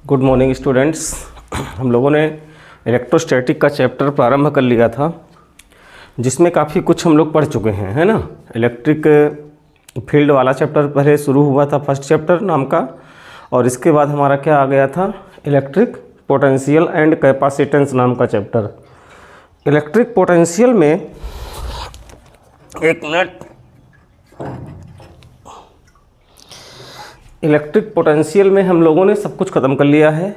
Good morning students. हम लोगों ने इलेक्ट्रोस्टैटिक का चैप्टर प्रारंभ कर लिया था, जिसमें काफ़ी कुछ हम लोग पढ़ चुके हैं, है ना। इलेक्ट्रिक फील्ड वाला चैप्टर पहले शुरू हुआ था, फर्स्ट चैप्टर नाम का, और इसके बाद हमारा क्या आ गया था, इलेक्ट्रिक पोटेंशियल एंड कैपेसिटेंस नाम का चैप्टर। इलेक्ट्रिक पोटेंशियल में एक मिनट, इलेक्ट्रिक पोटेंशियल में हम लोगों ने सब कुछ ख़त्म कर लिया है।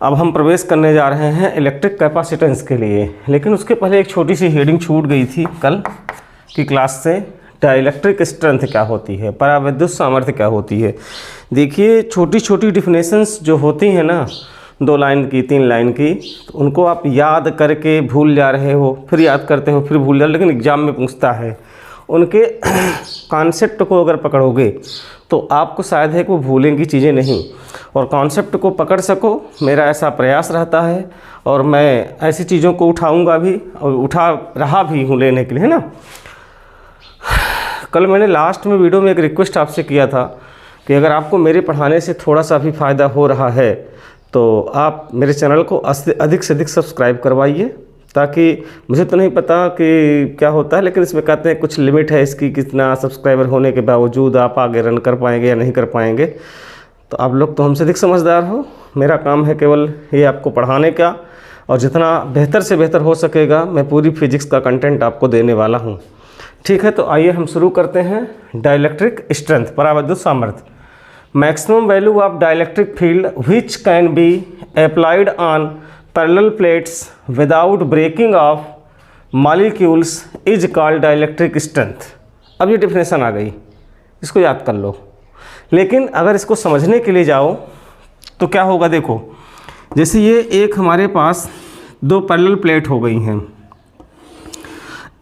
अब हम प्रवेश करने जा रहे हैं इलेक्ट्रिक कैपेसिटेंस के लिए। लेकिन उसके पहले एक छोटी सी हेडिंग छूट गई थी कल की क्लास से, डाइलेक्ट्रिक स्ट्रेंथ क्या होती है, पराविद्युत सामर्थ्य क्या होती है। देखिए, छोटी छोटी डिफिनेशंस जो होती हैं ना, 2 लाइन की 3 लाइन की, तो उनको आप याद करके भूल जा रहे हो, फिर याद करते हो, फिर भूल जा रहे हो। लेकिन एग्ज़ाम में पूछता है, उनके कॉन्सेप्ट को अगर पकड़ोगे तो आपको शायद है कि वो भूलेंगी चीज़ें नहीं, और कॉन्सेप्ट को पकड़ सको, मेरा ऐसा प्रयास रहता है। और मैं ऐसी चीज़ों को उठाऊंगा भी, और उठा रहा भी हूँ लेने के लिए, है ना। कल मैंने लास्ट में वीडियो में एक रिक्वेस्ट आपसे किया था कि अगर आपको मेरे पढ़ाने से थोड़ा सा भी फ़ायदा हो रहा है तो आप मेरे चैनल को अधिक से अधिक सब्सक्राइब करवाइए, ताकि मुझे तो नहीं पता कि क्या होता है, लेकिन इसमें कहते हैं कुछ लिमिट है इसकी, कितना सब्सक्राइबर होने के बावजूद आप आगे रन कर पाएंगे या नहीं कर पाएंगे। तो आप लोग तो हमसे अधिक समझदार हो, मेरा काम है केवल ये आपको पढ़ाने का, और जितना बेहतर से बेहतर हो सकेगा मैं पूरी फिजिक्स का कंटेंट आपको देने वाला हूँ। ठीक है, तो आइए हम शुरू करते हैं। डाइलेक्ट्रिक स्ट्रेंथ, पराविद्युत सामर्थ्य। Maximum value of dielectric field which can be applied on parallel plates without breaking of molecules is called dielectric strength. अब ये डिफिनेशन आ गई, इसको याद कर लो। लेकिन अगर इसको समझने के लिए जाओ तो क्या होगा, देखो, जैसे ये एक हमारे पास 2 पैरेलल प्लेट हो गई हैं,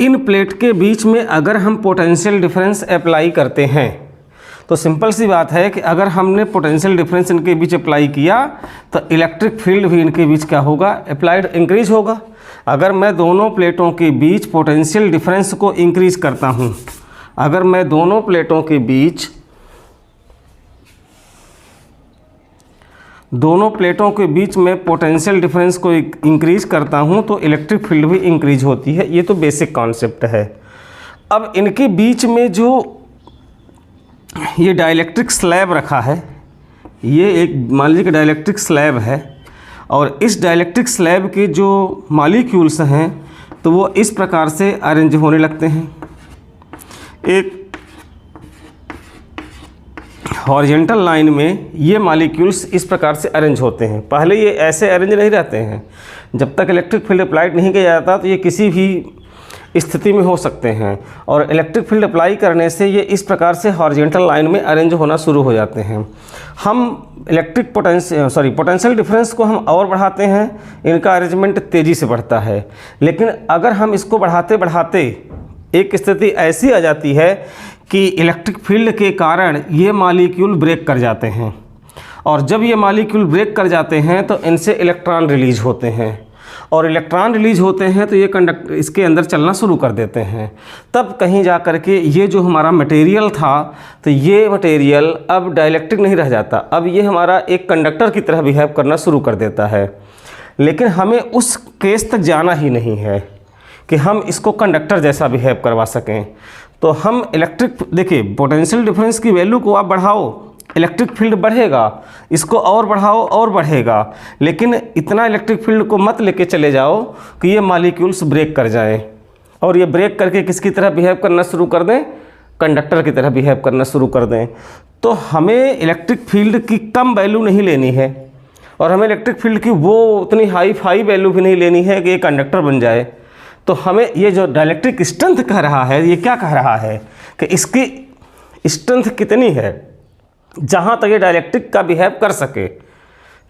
इन प्लेट के बीच में अगर हम पोटेंशियल डिफरेंस अप्लाई करते हैं तो सिंपल सी बात है कि अगर हमने पोटेंशियल डिफरेंस इनके बीच अप्लाई किया तो इलेक्ट्रिक फील्ड भी इनके बीच क्या होगा, अप्लाइड इंक्रीज होगा। अगर मैं दोनों प्लेटों के बीच पोटेंशियल डिफरेंस को इंक्रीज करता हूं, अगर मैं दोनों प्लेटों के बीच में पोटेंशियल डिफरेंस को इंक्रीज करता हूं तो इलेक्ट्रिक फील्ड भी इंक्रीज होती है। ये तो बेसिक कॉन्सेप्ट है। अब इनके बीच में जो ये डाइलेक्ट्रिक स्लैब रखा है, ये एक मान लीजिए कि डाइलेक्ट्रिक स्लैब है, और इस डाइलेक्ट्रिक स्लैब के जो मॉलिक्यूल्स हैं तो वो इस प्रकार से अरेंज होने लगते हैं। एक हॉरिजॉन्टल लाइन में ये मॉलिक्यूल्स इस प्रकार से अरेंज होते हैं। पहले ये ऐसे अरेंज नहीं रहते हैं, जब तक इलेक्ट्रिक फील्ड अप्लाइड नहीं किया जाता तो ये किसी भी स्थिति में हो सकते हैं, और इलेक्ट्रिक फील्ड अप्लाई करने से ये इस प्रकार से हॉरिजॉन्टल लाइन में अरेंज होना शुरू हो जाते हैं। हम पोटेंशियल डिफरेंस को हम और बढ़ाते हैं, इनका अरेंजमेंट तेज़ी से बढ़ता है। लेकिन अगर हम इसको बढ़ाते बढ़ाते एक स्थिति ऐसी आ जाती है कि इलेक्ट्रिक फील्ड के कारण ये मॉलिक्यूल ब्रेक कर जाते हैं, और जब ये मॉलिक्यूल ब्रेक कर जाते हैं तो इनसे इलेक्ट्रॉन रिलीज होते हैं, और इलेक्ट्रॉन रिलीज होते हैं तो ये कंडक्टर इसके अंदर चलना शुरू कर देते हैं। तब कहीं जा कर के ये जो हमारा मटेरियल था, तो ये मटेरियल अब डाइलेक्ट्रिक नहीं रह जाता, अब ये हमारा एक कंडक्टर की तरह बिहेव करना शुरू कर देता है। लेकिन हमें उस केस तक जाना ही नहीं है कि हम इसको कंडक्टर जैसा बिहेव करवा सकें। तो हम देखिए, पोटेंशियल डिफरेंस की वैल्यू को आप बढ़ाओ, इलेक्ट्रिक फील्ड बढ़ेगा, इसको और बढ़ाओ और बढ़ेगा। लेकिन इतना इलेक्ट्रिक फील्ड को मत लेके चले जाओ कि ये मॉलिक्यूल्स ब्रेक कर जाएं, और ये ब्रेक करके किसकी तरह बिहेव करना शुरू कर दें, कंडक्टर की तरह बिहेव करना शुरू कर दें। तो हमें इलेक्ट्रिक फील्ड की कम वैल्यू नहीं लेनी है, और हमें इलेक्ट्रिक फील्ड की वो उतनी हाई वैल्यू भी नहीं लेनी है कि ये कंडक्टर बन जाए। तो हमें ये जो डाइलेक्ट्रिक स्ट्रेंथ कह रहा है, ये क्या कह रहा है कि इसकी स्ट्रेंथ कितनी है, जहाँ तक ये डाइलेक्ट्रिक का बिहेव कर सके,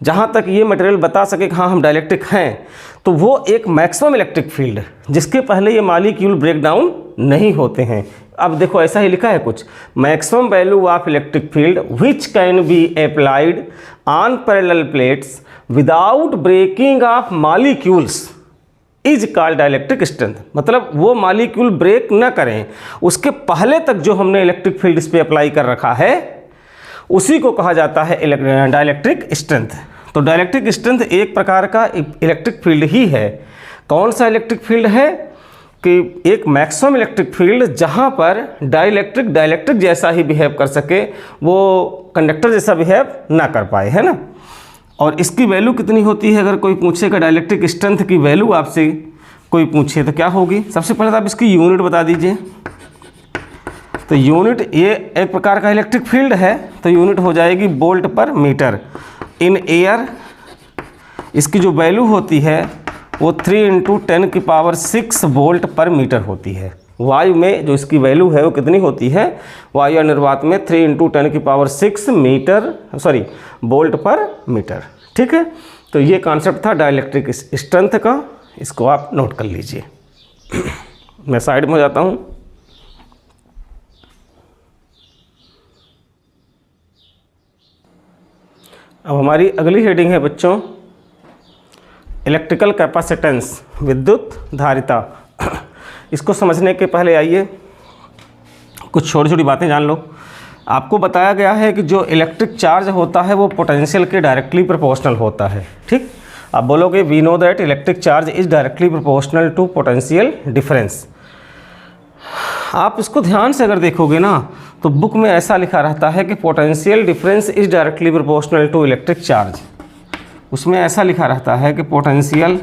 जहाँ तक ये मटेरियल बता सके कि हाँ हम डाइलेक्ट्रिक हैं, तो वो एक मैक्सिमम इलेक्ट्रिक फील्ड जिसके पहले ये मॉलिक्यूल ब्रेक डाउन नहीं होते हैं। अब देखो, ऐसा ही लिखा है कुछ, maximum value of electric field which can be applied on parallel plates without breaking of molecules is called dielectric strength. मतलब वो मॉलिक्यूल ब्रेक न करें, उसके पहले तक जो हमने इलेक्ट्रिक फील्ड इस पर अप्लाई कर रखा है उसी को कहा जाता है डाइलेक्ट्रिक स्ट्रेंथ। तो डाइलेक्ट्रिक स्ट्रेंथ एक प्रकार का इलेक्ट्रिक फील्ड ही है। कौन सा इलेक्ट्रिक फील्ड है कि एक मैक्सिमम इलेक्ट्रिक फील्ड जहाँ पर डाइलेक्ट्रिक जैसा ही बिहेव कर सके, वो कंडक्टर जैसा बिहेव ना कर पाए, है ना। और इसकी वैल्यू कितनी होती है, अगर कोई पूछेगा डाइलेक्ट्रिक स्ट्रेंथ की वैल्यू आपसे कोई पूछे तो क्या होगी। सबसे पहले तो आप इसकी यूनिट बता दीजिए। तो यूनिट, ये एक प्रकार का इलेक्ट्रिक फील्ड है तो यूनिट हो जाएगी वोल्ट पर मीटर इन एयर। इसकी जो वैल्यू होती है वो 3 × 10⁶ वोल्ट पर मीटर होती है। वायु में जो इसकी वैल्यू है वो कितनी होती है, वायु निर्वात में 3 × 10⁶ वोल्ट पर मीटर। ठीक है, तो ये कॉन्सेप्ट था डाइलेक्ट्रिक स्ट्रेंथ का, इसको आप नोट कर लीजिए। मैं साइड में हो जाता हूँ। अब हमारी अगली हेडिंग है बच्चों इलेक्ट्रिकल कैपेसिटेंस, विद्युत धारिता। इसको समझने के पहले आइए कुछ छोटी छोटी बातें जान लो। आपको बताया गया है कि जो इलेक्ट्रिक चार्ज होता है वो पोटेंशियल के डायरेक्टली प्रोपोर्शनल होता है। ठीक, आप बोलोगे we know that electric charge is directly proportional to potential difference. आप इसको ध्यान से अगर देखोगे ना तो बुक में ऐसा लिखा रहता है कि potential difference is directly proportional to electric charge. उसमें ऐसा लिखा रहता है कि potential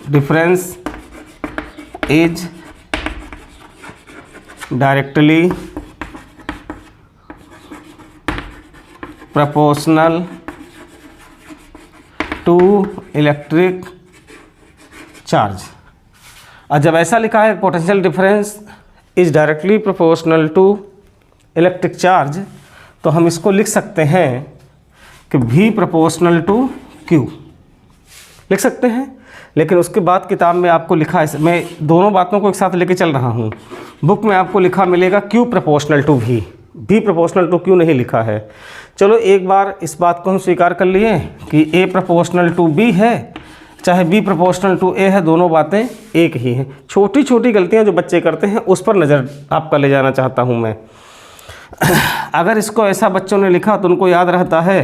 difference is directly proportional to electric charge. और जब ऐसा लिखा है potential difference is directly proportional to electric charge, तो हम इसको लिख सकते हैं कि V प्रोपोर्शनल टू Q लिख सकते हैं। लेकिन उसके बाद किताब में आपको लिखा है, मैं दोनों बातों को एक साथ लेके चल रहा हूँ। बुक में आपको लिखा मिलेगा Q proportional to V, V proportional to Q नहीं लिखा है। चलो एक बार इस बात को हम स्वीकार कर लिए कि A प्रोपोर्शनल टू B है, चाहे B प्रोपोर्शनल टू A है, दोनों बातें एक ही हैं। छोटी छोटी गलतियाँ जो बच्चे करते हैं उस पर नज़र आपका ले जाना चाहता हूँ मैं। अगर इसको ऐसा बच्चों ने लिखा तो उनको याद रहता है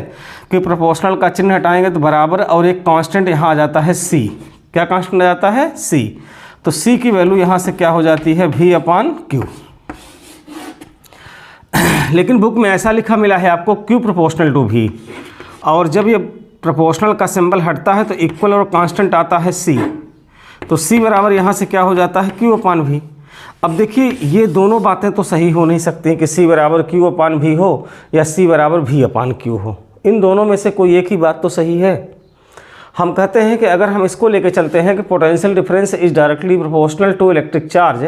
कि प्रोपोर्शनल का चिन्ह हटाएंगे तो बराबर और एक कांस्टेंट यहाँ आ जाता है C। क्या कांस्टेंट आ जाता है? C। तो C की वैल्यू यहाँ से क्या हो जाती है? V/Q। लेकिन बुक में ऐसा लिखा मिला है आपको Q प्रोपोर्शनल टू V, और जब ये प्रोपोर्शनल का सिंबल हटता है तो इक्वल और कांस्टेंट आता है C। तो C बराबर यहाँ से क्या हो जाता है? Q/V। अब देखिए ये दोनों बातें तो सही हो नहीं सकती कि C बराबर Q/V हो या C बराबर V/Q हो। इन दोनों में से कोई एक ही बात तो सही है। हम कहते हैं कि अगर हम इसको लेके चलते हैं कि potential difference is directly proportional to electric charge,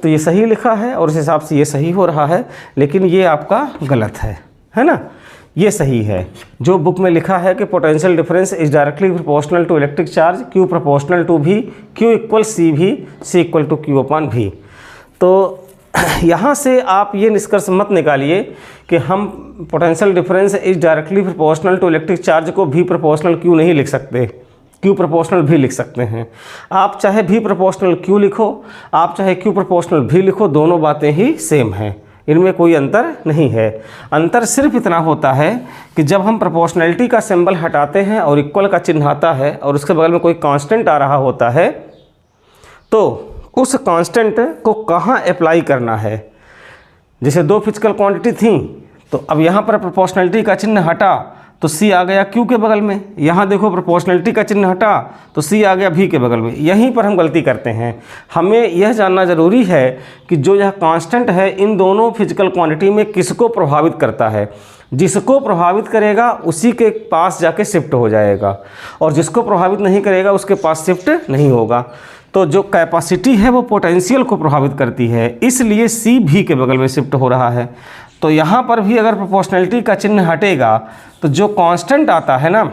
तो ये सही लिखा है और उस हिसाब से ये सही हो रहा है। लेकिन ये आपका गलत है ना। ये सही है जो बुक में लिखा है कि potential difference is directly proportional to electric charge, Q proportional to V, Q = CV, C = Q/V। तो यहाँ से आप ये निष्कर्ष मत निकालिए कि हम potential difference is directly proportional to electric charge को V प्रोपोर्शनल Q नहीं लिख सकते, Q प्रोपोर्शनल V लिख सकते हैं। आप चाहे V प्रोपोर्शनल Q लिखो, आप चाहे Q प्रोपोर्शनल V लिखो, दोनों बातें ही सेम हैं, इनमें कोई अंतर नहीं है। अंतर सिर्फ इतना होता है कि जब हम प्रोपोर्शनलिटी का सिंबल हटाते हैं और इक्वल का चिन्ह आता है और उसके बगल में कोई कांस्टेंट आ रहा होता है, तो उस कांस्टेंट को कहाँ अप्लाई करना है। जैसे दो फिजिकल क्वांटिटी थी, तो अब यहाँ पर प्रोपोर्शनलिटी का चिन्ह हटा तो C आ गया Q के बगल में। यहाँ देखो प्रोपोर्शनलिटी का चिन्ह हटा तो C आ गया V के बगल में। यहीं पर हम गलती करते हैं। हमें यह जानना ज़रूरी है कि जो यह कांस्टेंट है इन दोनों फिजिकल क्वांटिटी में किसको प्रभावित करता है। जिसको प्रभावित करेगा उसी के पास जाके शिफ्ट हो जाएगा, और जिसको प्रभावित नहीं करेगा उसके पास शिफ्ट नहीं होगा। तो जो कैपेसिटी है वो पोटेंशियल को प्रभावित करती है, इसलिए C V के बगल में शिफ्ट हो रहा है। तो यहाँ पर भी अगर प्रोपोर्शनलिटी का चिन्ह हटेगा तो जो कांस्टेंट आता है ना,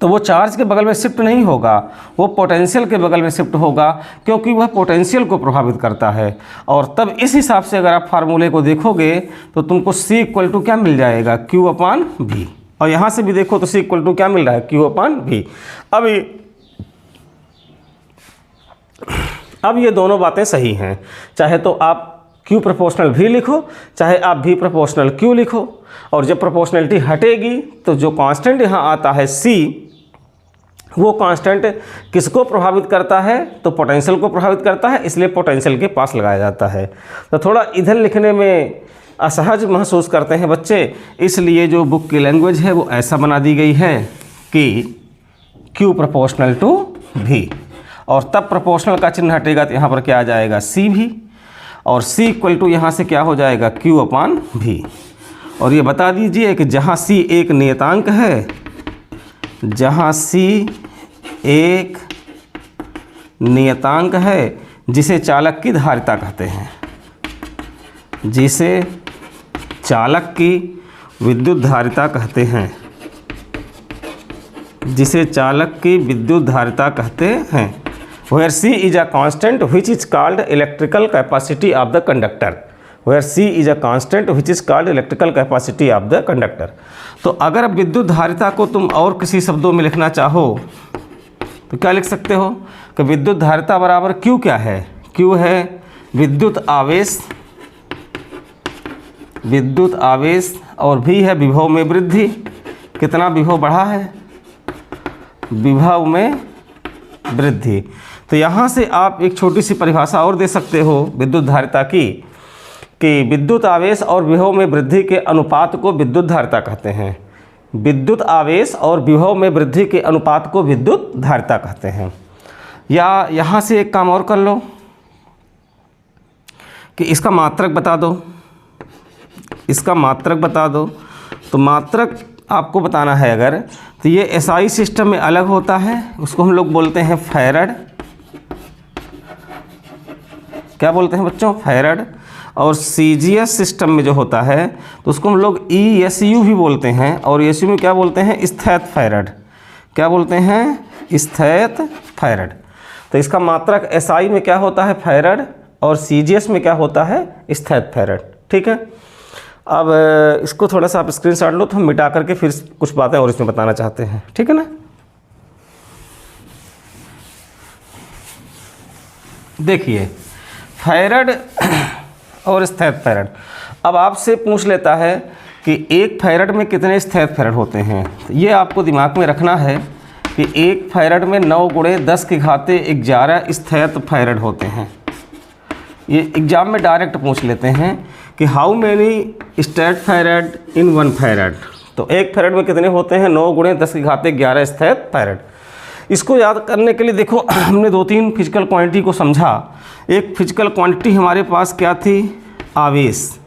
तो वो चार्ज के बगल में शिफ्ट नहीं होगा, वो पोटेंशियल के बगल में शिफ्ट होगा, क्योंकि वह पोटेंशियल को प्रभावित करता है। और तब इस हिसाब से अगर आप फार्मूले को देखोगे तो तुमको C = क्या मिल जाएगा? Q/V। और यहाँ से भी देखो तो C = क्या मिल रहा है? Q/V। अब ये दोनों बातें सही हैं। चाहे तो आप Q प्रोपोर्शनल V लिखो, चाहे आप V प्रोपोर्शनल Q लिखो। और जब प्रोपोर्शनलिटी हटेगी तो जो कांस्टेंट यहाँ आता है C, वो कांस्टेंट किसको प्रभावित करता है? तो पोटेंशियल को प्रभावित करता है, इसलिए पोटेंशियल के पास लगाया जाता है। तो थोड़ा इधर लिखने में असहज महसूस करते हैं बच्चे, इसलिए जो बुक की लैंग्वेज है वो ऐसा बना दी गई है कि Q प्रोपोर्शनल टू V, और तब प्रोपोर्शनल का चिन्ह हटेगा तो यहाँ पर क्या आ जाएगा? C भी, और C इक्वल टू यहाँ से क्या हो जाएगा? Q अपान V। और ये बता दीजिए कि जहाँ C एक नियतांक है, जहाँ C एक नियतांक है जिसे चालक की धारिता कहते हैं, जिसे चालक की विद्युत धारिता कहते हैं, जिसे चालक की विद्युत धारिता कहते हैं। Where C is a constant which is called electrical capacity of the conductor, where C is a constant which is called electrical capacity of the conductor। तो अगर अब विद्युत धारिता को तुम और किसी शब्दों में लिखना चाहो तो क्या लिख सकते हो कि विद्युत धारिता बराबर Q क्या है? Q है विद्युत आवेश, विद्युत आवेश, और V है विभव में वृद्धि। कितना विभव बढ़ा है? विभव में वृद्धि। तो यहाँ से आप एक छोटी सी परिभाषा और दे सकते हो विद्युत धारिता की, कि विद्युत आवेश और विभव में वृद्धि के अनुपात को विद्युत धारिता कहते हैं। विद्युत आवेश और विभव में वृद्धि के अनुपात को विद्युत धारिता कहते हैं। या यहाँ से एक काम और कर लो कि इसका मात्रक बता दो, इसका मात्रक बता दो। तो मात्रक आपको बताना है अगर, तो ये एसआई सिस्टम में अलग होता है, उसको हम लोग बोलते हैं फैरड। क्या बोलते हैं बच्चों? फैरड। और सीजीएस सिस्टम में जो होता है तो उसको हम लोग ईएसयू भी बोलते हैं, और ईएसयू में क्या बोलते हैं? स्थैत फैरड। क्या बोलते हैं? स्थैत फैरड। तो इसका मात्रक एसआई में क्या होता है? फैरड, और सीजीएस में क्या होता है? स्थैत फैरड। ठीक है, अब इसको थोड़ा सा आप स्क्रीनशॉट लो तो हम मिटा करके फिर कुछ बातें और इसमें बताना चाहते हैं। ठीक है ना? देखिए फैरड और स्थैत फैरड। अब आपसे पूछ लेता है कि एक फैरड में कितने स्थैत फैरड होते हैं। तो ये आपको दिमाग में रखना है कि एक फैरड में 9 × 10⁻11 स्थैत फैरड होते हैं। ये एग्जाम में डायरेक्ट पूछ लेते हैं कि how many statfarad in 1 farad. तो एक फैरड में कितने होते हैं? 9 × 10⁻11 स्थैत फैरड। इसको याद करने के लिए देखो हमने 2-3 फिजिकल क्वांटिटी को समझा। एक फिजिकल क्वांटिटी हमारे पास क्या थी? आवेश,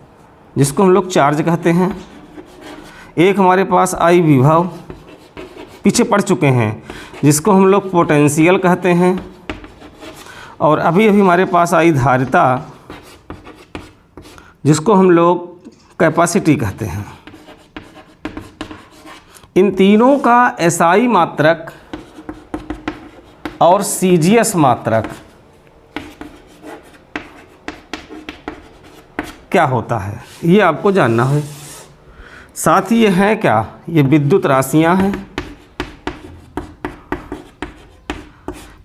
जिसको हम लोग चार्ज कहते हैं। एक हमारे पास आई विभव, पीछे पढ़ चुके हैं, जिसको हम लोग पोटेंशियल कहते हैं। और अभी अभी हमारे पास आई धारिता, जिसको हम लोग कैपेसिटी कहते हैं। इन तीनों का एसआई मात्रक और सीजीएस मात्रक क्या होता है, ये आपको जानना है। साथ ही ये है क्या? ये विद्युत राशियां हैं,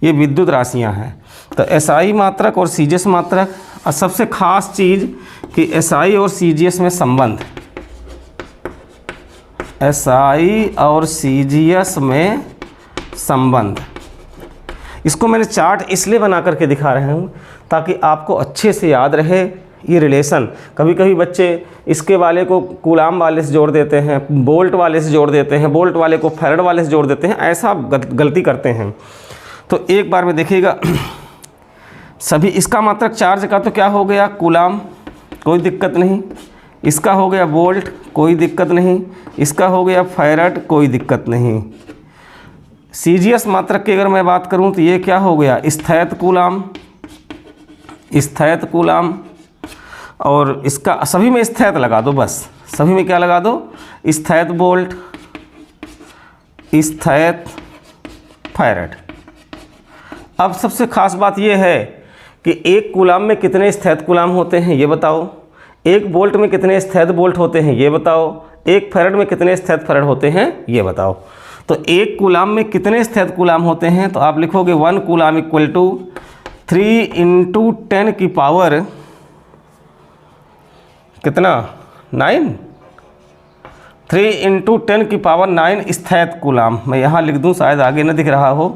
ये विद्युत राशियां हैं। तो एसआई मात्रक और सीजीएस मात्रक, और सबसे खास चीज़ कि एसआई और सीजीएस में संबंध, एसआई और सीजीएस में संबंध। इसको मैंने चार्ट इसलिए बना करके दिखा रहे हूँ ताकि आपको अच्छे से याद रहे ये रिलेशन। कभी कभी बच्चे इसके वाले को कूलाम वाले से जोड़ देते हैं, बोल्ट वाले से जोड़ देते हैं, बोल्ट वाले को फैरड वाले से जोड़ देते हैं, ऐसा गलती करते हैं। तो एक बार में देखिएगा, सभी इसका मात्रक चार्ज का तो क्या हो गया? कूलाम, कोई दिक्कत नहीं। इसका हो गया बोल्ट, कोई दिक्कत नहीं। इसका हो गया फैरड, कोई दिक्कत नहीं। सीजीएस मात्रक की अगर मैं बात करूं तो ये क्या हो गया? स्थैत कूलाम, स्थैत कूलाम। और इसका सभी में स्थैत लगा दो, बस सभी में क्या लगा दो? स्थैत बोल्ट, स्थैत फैरड। अब सबसे खास बात यह है कि एक कूलाम में कितने स्थैत कूलाम होते हैं ये बताओ, एक बोल्ट में कितने स्थैत बोल्ट होते हैं ये बताओ, एक फैरड में कितने स्थैत फैरड होते हैं ये बताओ। तो एक कूलाम में कितने स्थैत कूलाम होते हैं? तो आप लिखोगे 1 कूलाम इक्वल टू 3 × 10⁻³ कितना 9, 3 इंटू 10 की पावर 9 स्थैत कूलाम। मैं यहाँ लिख दूँ, शायद आगे न दिख रहा हो।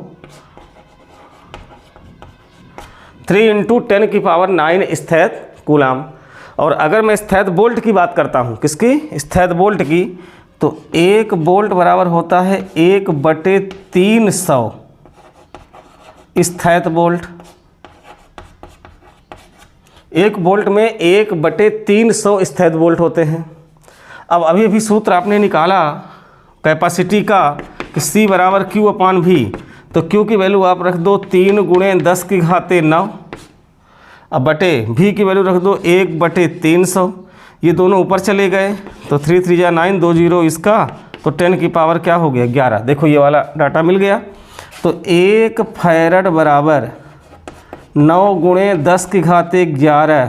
3 इंटू 10 की पावर 9 स्थैत कूलाम। और अगर मैं स्थैत बोल्ट की बात करता हूँ, किसकी? स्थैत बोल्ट की, तो 1 बोल्ट बराबर होता है 1/300 स्थैत बोल्ट। 1 बोल्ट में 1/300 स्थैत बोल्ट होते हैं। अब अभी अभी सूत्र आपने निकाला कैपेसिटी का कि C बराबर Q/V, तो Q की वैल्यू आप रख दो 3 × 10⁹ अब बटे V की वैल्यू रख दो 1/300। ये दोनों ऊपर चले गए तो 3 3 जा 9, 2 0 इसका, तो 10 की पावर क्या हो गया 11। देखो ये वाला डाटा मिल गया। तो 1 फैरड बराबर 9 × 10⁻11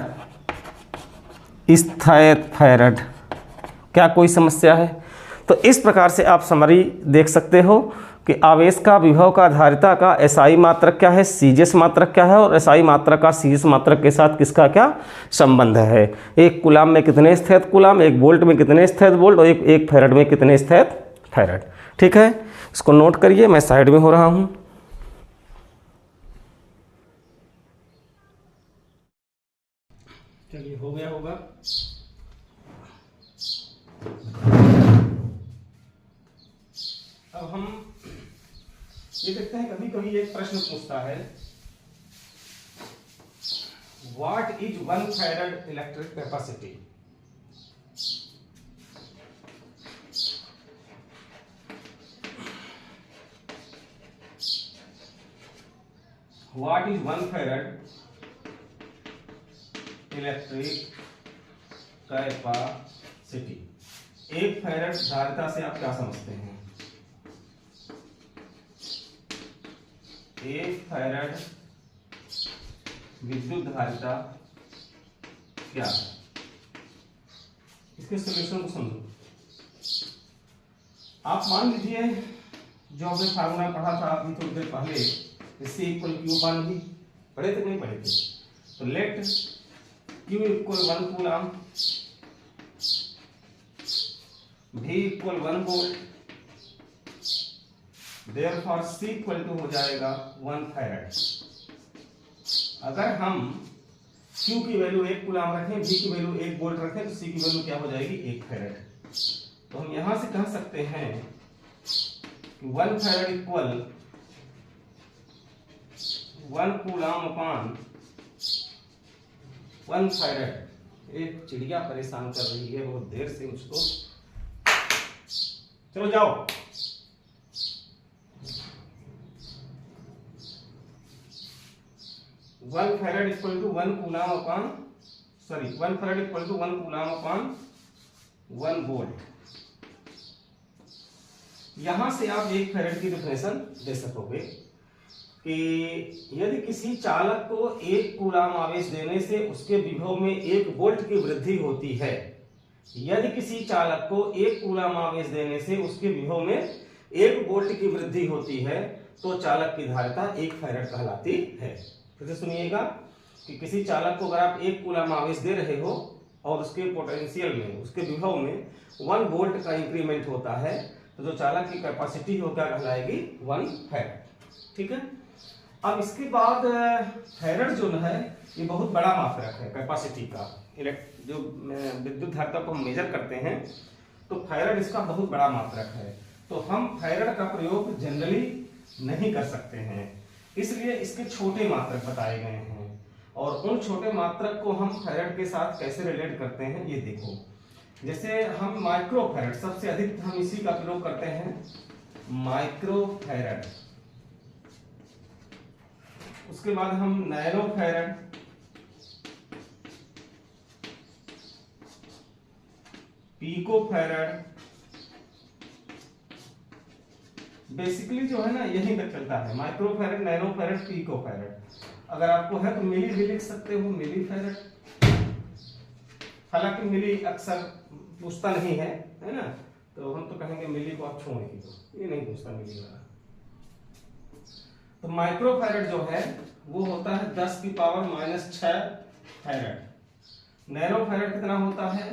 स्थैत फैरड। क्या कोई समस्या है? तो इस प्रकार से आप समरी देख सकते हो कि आवेश का, विभव का, धारिता का एसआई मात्रक क्या है, सीजीएस मात्रक क्या है, और एसआई मात्रक का सीजीएस मात्रक के साथ किसका क्या संबंध है। एक कूलाम में कितने स्थैत कूलाम, एक वोल्ट में कितने स्थैत वोल्ट, और एक फैरड में कितने स्थैत फैरड। ठीक है, इसको नोट करिए, मैं साइड में हो रहा हूँ। चलिए हो गया होगा। अब हम ये देखते हैं, कभी कभी एक प्रश्न पूछता है, what is 1 farad electric capacity. What is 1 farad electric capacity. 1 farad धारिता से आप क्या समझते हैं? 1 फैरड विद्युत धारिता क्या है? इसके सॉल्यूशन को समझो। आप मान लीजिए, जो हमने फार्मूला पढ़ा था अभी थोड़ी देर पहले, C = Q/V, पढ़े थे नहीं पढ़े थे? तो let Q = 1 coulomb, V = 1 volt, therefore C = हो जाएगा 1 फैरड। अगर हम Q की वैल्यू 1 कूलाम रखें, V की वैल्यू 1 वोल्ट रखें, तो C की वैल्यू क्या हो जाएगी 1 फैरड। तो हम यहां से कह सकते हैं कि 1 farad equal 1 coulomb upon 1 farad. एक चिड़िया परेशान कर रही है बहुत देर से मुझको। चलो जाओ। One farad equal to 1 coulomb upon 1 volt. यहां से आप 1 फैरड की डेफिनेशन दे सकोगे कि यदि किसी चालक को 1 कूलाम आवेश देने से उसके विभव में 1 वोल्ट की वृद्धि होती है। यदि किसी चालक को 1 कूलाम आवेश देने से उसके विभव में 1 वोल्ट की वृद्धि होती है, तो चालक की धारिता 1 फैरड कहलाती है। फिर से सुनिएगा कि किसी चालक को अगर आप 1 कूलाम आवेश दे रहे हो और उसके पोटेंशियल में, उसके विभव में 1 वोल्ट का इंक्रीमेंट होता है, तो जो चालक की कैपेसिटी हो क्या कहलाएगी 1 फैरड। ठीक है। अब इसके बाद फैरड जो है ये बहुत बड़ा मात्रक है कैपेसिटी का। जो विद्युत धारिता को हम मेजर करते हैं तो फैरड इसका बहुत बड़ा मात्रक है। तो हम फैरड का प्रयोग जनरली नहीं कर सकते हैं, इसलिए इसके छोटे मात्रक बताए गए हैं। और उन छोटे मात्रक को हम फैरड के साथ कैसे रिलेट करते हैं ये देखो। जैसे हम माइक्रो फैरड, सबसे अधिक हम इसी का प्रयोग करते हैं, माइक्रो फैरड। उसके बाद हम nano farad, pico farad. Basically जो है ना यही तक चलता है, micro farad, nano farad, pico farad. अगर आपको है तो मिली भी लिख सकते हो, मिली फैरड। हालांकि मिली अक्सर पूछता नहीं है, है ना, तो हम तो कहेंगे मिली को आप छोड़ ही दो, ये नहीं पूछता मिली वाला। तो माइक्रो फैरड जो है वो होता है 10⁻⁶ फैरड। नैनो फैरेड कितना होता है,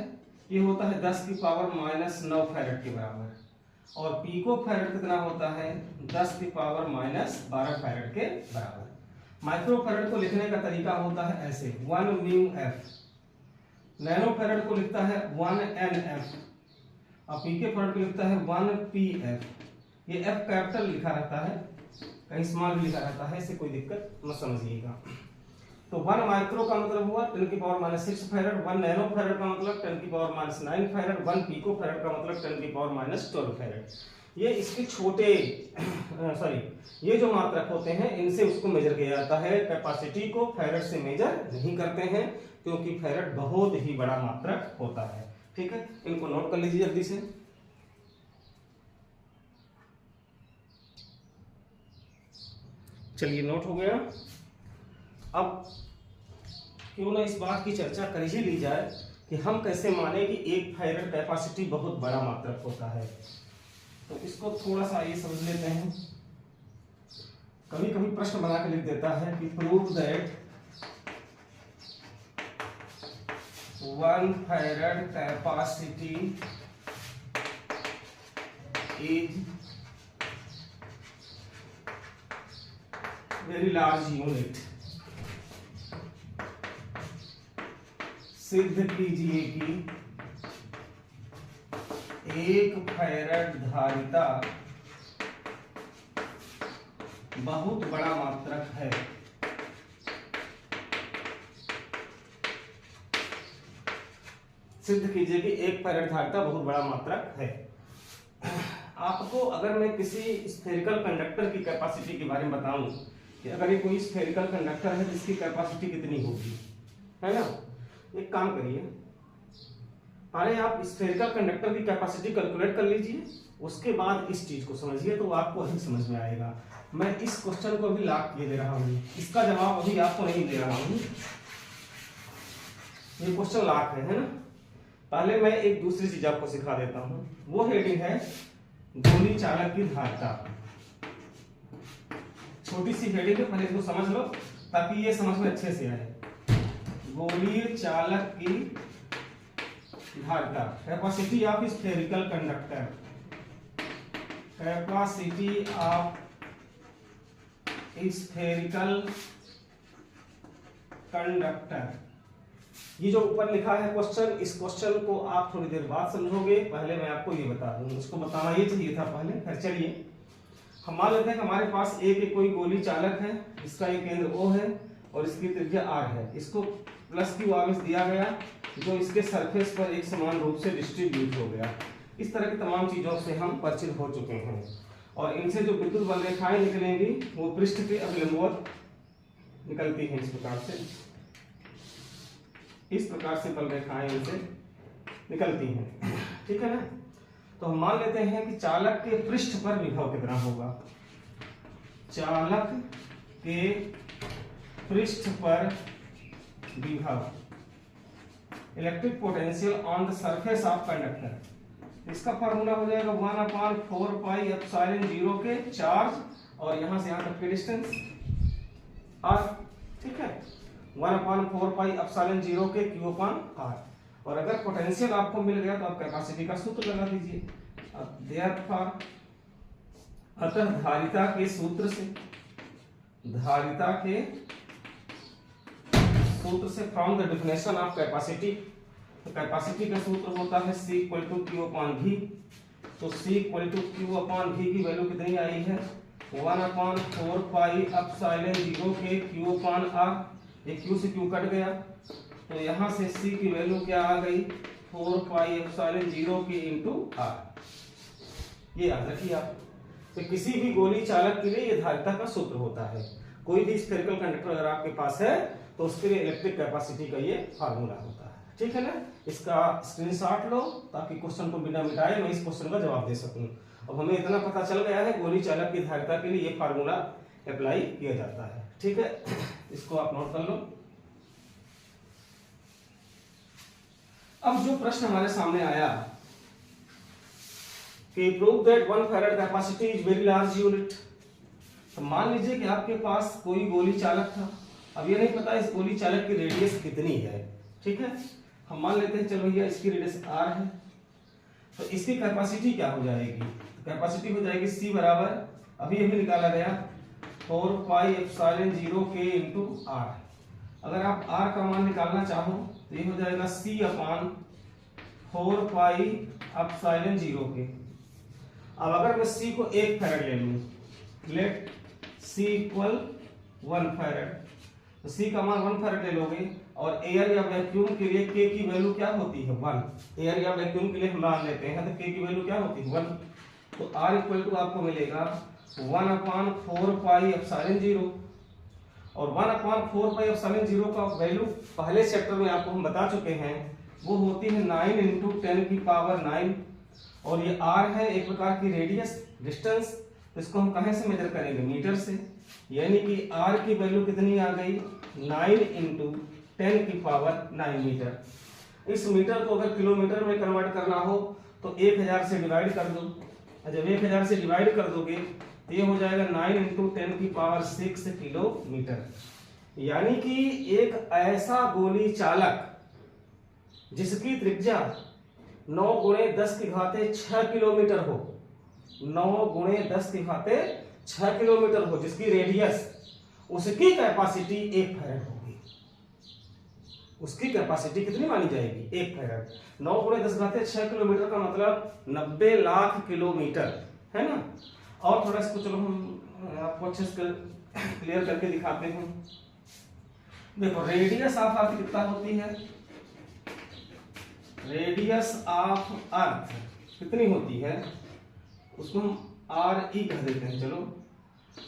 ये होता है 10 की पावर माइनस 9 फैरेड के बराबर। और पीको फैरेड कितना होता है, 10 की पावर माइनस 12 फैरेड के बराबर। माइक्रो फैरेड को लिखने का तरीका होता है ऐसे, 1 म्यू एफ। नैनो फैरेड को लिखता है 1 एन एफ, और पीके फैरेड को लिखता है 1 पी एफ। ये एफ कैपिटल लिखा रहता है, कहीं स्मॉल भी लिखा रहता है, इससे कोई दिक्कत मत समझिएगा। तो 1 माइक्रो का मतलब हुआ 10 की power minus 6 farad, 1 nano farad का मतलब 10 की power minus 9 farad, 1 pico farad का मतलब 10 की पावर माइनस 12 फैरेड। ये इसके छोटे ये जो मात्रक होते हैं इनसे उसको मेजर किया जाता है। कैपेसिटी को फैरेड से मेजर नहीं करते हैं, क्योंकि फैरेड बहुत ही बड़ा मात्रक होता है। ठीक है, इनको नोट कर लीजिए जल्दी से। चलिए, नोट हो गया। अब क्यों ना इस बात की चर्चा कर ही ली जाए कि हम कैसे माने कि एक फैरेड कैपेसिटी बहुत बड़ा मात्रक होता है। तो इसको थोड़ा सा ये समझ लेते हैं। कभी कभी प्रश्न बना के लिख देता है कि prove that 1 farad capacity is very large unit. सिद्ध कीजिए कि 1 फैरेड धारिता बहुत बड़ा मात्रक है। सिद्ध कीजिए कि 1 फैरेड धारिता बहुत बड़ा मात्रक है। आपको अगर मैं किसी स्फेरिकल कंडक्टर की कैपेसिटी के बारे में बताऊं कि अगर ये कोई स्फेरिकल कंडक्टर है जिसकी कैपेसिटी कितनी होगी, है ना, एक काम करिए, पहले आप स्फेरिकल कंडक्टर की कैपेसिटी कैलकुलेट कर लीजिए, उसके बाद इस चीज को समझिए तो आपको अधिक समझ में आएगा। मैं इस क्वेश्चन को भी लाख ये दे रहा हूँ, इसका जवाब अभी आपको नहीं दे रहा हूँ। ये क्वेश्चन लाख है ना। पहले मैं एक दूसरी चीज आपको सिखा देता हूँ, वो हेडिंग है गोली चालक की धारिता। छोटी सी हेडिंग है, पहले इसको समझ लो ताकि ये समझ में अच्छे से आए। गोली चालक की धारिता, capacity of spherical conductor, capacity of spherical conductor. ये जो ऊपर लिखा है क्वेश्चन, इस क्वेश्चन को आप थोड़ी देर बाद समझोगे, पहले मैं आपको ये बता दूं। इसको बताना ये चाहिए था पहले। फिर चलिए हम मान लेते हैं कि हमारे पास एक कोई गोली चालक है, इसका ये केंद्र O है और इसकी त्रिज्या R है। इसको प्लस क्यू आवेश दिया गया जो इसके सरफेस पर एक समान रूप से डिस्ट्रीब्यूट हो गया। इस तरह की तमाम चीजों से हम परिचित हो चुके हैं, और इनसे जो विद्युत बल रेखाएं निकलेंगी वो पृष्ठ के अभिलंबवत निकलती हैं। इस प्रकार से बल रेखाएं इनसे निकलती हैं। ठीक है ना। तो हम मान लेते हैं कि चालक के पृष्ठ पर विभव कितना होगा। चालक के पृष्ठ पर विभव, electric potential on the surface of conductor, इसका फॉर्मूला हो जाएगा 1/4 पाई एप्सिलॉन 0 के चार्ज और यहां से यहां तक की डिस्टेंस r। ठीक है, 1/4 पाई एप्सिलॉन 0 के q/r। और अगर पोटेंशियल आपको मिल गया तो आप कैपेसिटी का सूत्र लगा दीजिए। अब देयरफॉर, अतः धारिता के सूत्र से, from the definition of capacity, तो कैपेसिटी का सूत्र होता है C = Q/V। तो C = Q/V की वैल्यू कितनी आई है, 1/4 पाई एप्सिलॉन 0 के q/r। ये q से q कट गया, तो यहां से C की वैल्यू क्या आ गई, 4 पाई एप्सिलॉन 0 के × r। ये याद रखिए आप। तो किसी भी गोली चालक के लिए ये धारिता का सूत्र होता है। कोई भी स्फेरिकल कंडक्टर अगर आपके पास है तो उसके लिए इलेक्ट्रिक कैपेसिटी का ये फार्मूला होता है। ठीक है ना। इसका स्क्रीनशॉट लो ताकि क्वेश्चन को बिना मिटाए मैं इस क्वेश्चन का जवाब दे सकूं। अब हमें इतना पता चल गया है गोली चालक की धारिता के लिए ये फार्मूला अप्लाई किया जाता है। ठीक है, इसको आप नोट कर लो। अब जो प्रश्न हमारे सामने आया कि prove that 1 farad capacity is very large unit. तो मान लीजिए कि आपके पास कोई गोली चालक था। अब ये नहीं पता इस गोली चालक की रेडियस कितनी है। ठीक है, हम मान लेते हैं चलो भैया इसकी रेडियस r है, तो इसकी कैपेसिटी क्या हो जाएगी, तो कैपेसिटी हो जाएगी c बराबर अभी निकाला गया 4 pi epsilon 0 k into r। अगर आप r का मान निकालना चाहो तो ये हो जाएगा c अपान 4 पाई एप्सिलॉन 0 k। अब अगर मैं c को 1 फैराड ले लूँ, लेट c इक्वल 1 फैराड, तो c का मान 1 फैराड ले लोगे और एयर या वैक्यूम के लिए k की वैल्यू क्या होती है 1। एयर या वैक्यूम के लिए हम मान लेते हैं तो k की वैल्यू क्या होती है 1। तो r इक्वल टू आपको मिलेगा 1 अपान 4 पाई एप्सिलॉन 0, और 1 अपान 4 पाई एप्सिलॉन 0 का वैल्यू पहले चैप्टर में आपको हम बता चुके हैं, वो होती है 9 इंटू 10 की पावर 9, और ये r है एक प्रकार की रेडियस डिस्टेंस, तो इसको हम कहाँ से मेजर करेंगे, मीटर से। यानी कि r की वैल्यू कितनी आ गई 9 इंटू 10 की पावर 9 मीटर। इस मीटर को अगर किलोमीटर में कन्वर्ट करना हो तो 1000 से डिवाइड कर दो, जब 1000 से डिवाइड कर दोगे तो ये हो जाएगा 9 इंटू 10 की पावर 6 किलोमीटर। यानी कि एक ऐसा गोली चालक जिसकी त्रिज्या 9 गुणे 10 की घाते 6 किलोमीटर हो, 9 गुणे 10 की घाते 6 किलोमीटर हो, जिसकी रेडियस, उसकी कैपेसिटी 1 फैराड होगी। उसकी कैपेसिटी कितनी मानी जाएगी 1 फैराड। 9 गुणे 10 घाते 6 किलोमीटर का मतलब 90 लाख किलोमीटर है ना। और थोड़ा इसको चलो हम आपको अच्छे से क्लियर करके दिखाते हैं। देखो रेडियस ऑफ अर्थ कितना होती है, रेडियस ऑफ अर्थ कितनी होती है, उसको हम RE कह देते हैं। चलो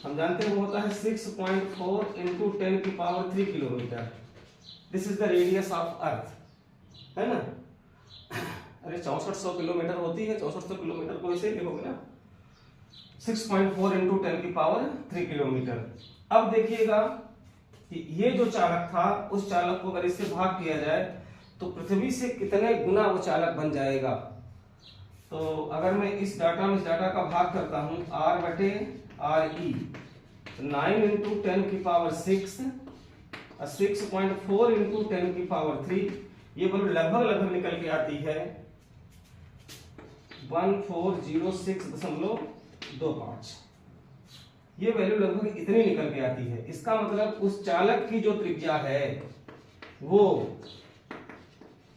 हम जानते हैं वो होता है 6.4 इंटू 10 की power 3 kilometre. This is the radius of अर्थ, है ना। अरे 6400 किलोमीटर होती है, 6400 किलोमीटर को ऐसे लिखोगे ना, 6.4 इंटू 10 की पावर 3 किलोमीटर। अब देखिएगा कि ये जो चालक था, उस चालक को अगर इससे भाग किया जाए तो पृथ्वी से कितने गुना वो चालक बन जाएगा। तो अगर मैं इस डाटा का भाग करता हूं r बटे RE, 9 इंटू 10 की पावर 6 और 6.4 इंटू 10 की पावर 3, ये वैल्यू लगभग निकल के आती है 1406.25। ये वैल्यू लगभग इतनी निकल के आती है। इसका मतलब उस चालक की जो त्रिज्या है वो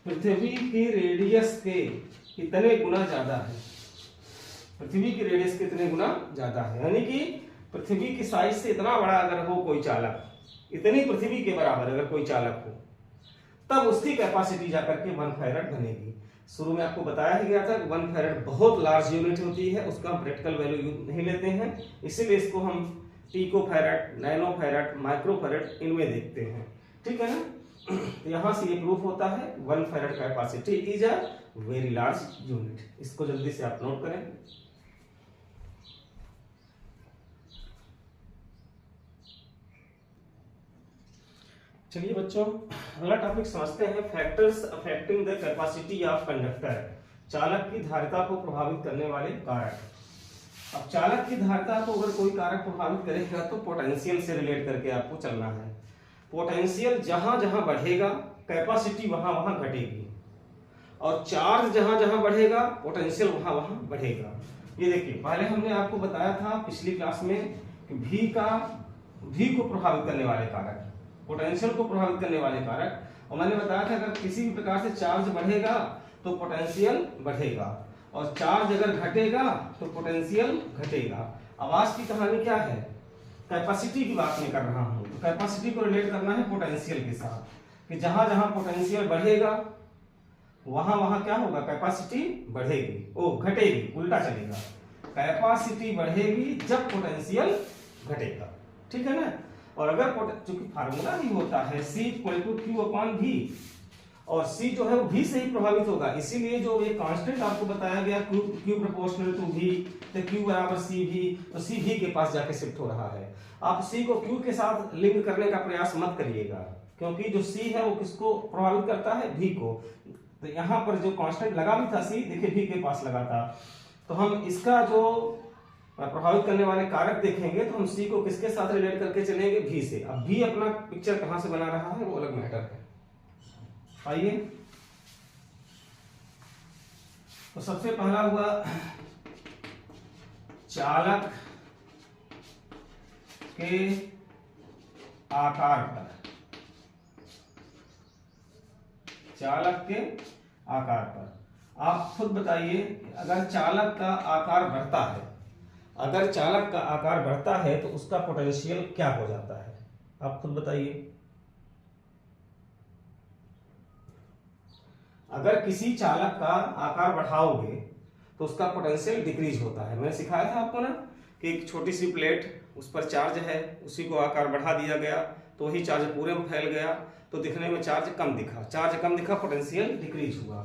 पृथ्वी की रेडियस के कितने गुना ज्यादा है, पृथ्वी की रेडियस के कितने गुना ज्यादा है। यानी कि पृथ्वी की साइज से इतना बड़ा अगर हो कोई चालक, इतनी पृथ्वी के बराबर अगर कोई चालक हो, तब उसकी कैपेसिटी जाकर के 1 फैराड बनेगी। शुरू में आपको बताया ही गया था 1 फैराड बहुत लार्ज यूनिट होती है, उसका हम प्रैक्टिकल वैल्यू नहीं लेते हैं, इसीलिए इसको हम pico farad, nano farad, micro farad इनमें देखते हैं, ठीक है ना। तो यहां से ये प्रूफ होता है 1 farad capacity is a very large unit. इसको जल्दी से आप नोट करें। चलिए बच्चों अगला टॉपिक समझते हैं, factors affecting the capacity of conductor. चालक की धारिता को प्रभावित करने वाले कारक। अब चालक की धारिता को अगर कोई कारक प्रभावित करेगा तो पोटेंशियल से रिलेट करके आपको चलना है। पोटेंशियल जहां जहां बढ़ेगा कैपेसिटी वहां वहां घटेगी, और चार्ज जहां जहां बढ़ेगा पोटेंशियल वहां वहां बढ़ेगा। ये देखिए पहले हमने आपको बताया था पिछली क्लास में कि V को प्रभावित करने वाले कारक, पोटेंशियल को प्रभावित करने वाले कारक, और मैंने बताया था अगर किसी भी प्रकार से चार्ज बढ़ेगा तो पोटेंशियल बढ़ेगा, और चार्ज अगर घटेगा तो पोटेंशियल घटेगा। अब आज की कहानी क्या है, कैपेसिटी की बात मैं कर रहा हूं। तो कैपेसिटी को रिलेट करना है पोटेंशियल के साथ, कि जहां जहां पोटेंशियल बढ़ेगा वहां वहां क्या होगा, कैपेसिटी बढ़ेगी, ओ घटेगी, उल्टा चलेगा। कैपेसिटी बढ़ेगी जब पोटेंशियल घटेगा, ठीक है ना। और अगर चूंकि फार्मूला ही होता है C equal to Q upon V, और C जो है वो V से ही प्रभावित होगा, इसीलिए जो ये कांस्टेंट आपको बताया गया Q प्रोपोर्शनल टू V, तो Q बराबर CV, तो C V के पास जाके शिफ्ट हो रहा है। आप C को Q के साथ लिंक करने का प्रयास मत करिएगा, क्योंकि जो C है वो किसको प्रभावित करता है, V को। तो यहाँ पर जो कांस्टेंट लगा भी था C, देखिए V के पास लगा था, तो हम इसका जो प्रभावित करने वाले कारक देखेंगे तो हम C को किसके साथ रिलेट करके चलेंगे, V से। अब V अपना पिक्चर कहां से बना रहा है वो अलग मैटर है। आइए तो सबसे पहला हुआ चालक के आकार पर, चालक के आकार पर आप खुद बताइए, अगर चालक का आकार बढ़ता है, अगर चालक का आकार बढ़ता है तो उसका पोटेंशियल क्या हो जाता है, आप खुद बताइए। अगर किसी चालक का आकार बढ़ाओगे तो उसका पोटेंशियल डिक्रीज होता है। मैंने सिखाया था आपको ना कि एक छोटी सी प्लेट, उस पर चार्ज है, उसी को आकार बढ़ा दिया गया तो वही चार्ज पूरे में फैल गया, तो दिखने में चार्ज कम दिखा, चार्ज कम दिखा, पोटेंशियल डिक्रीज हुआ।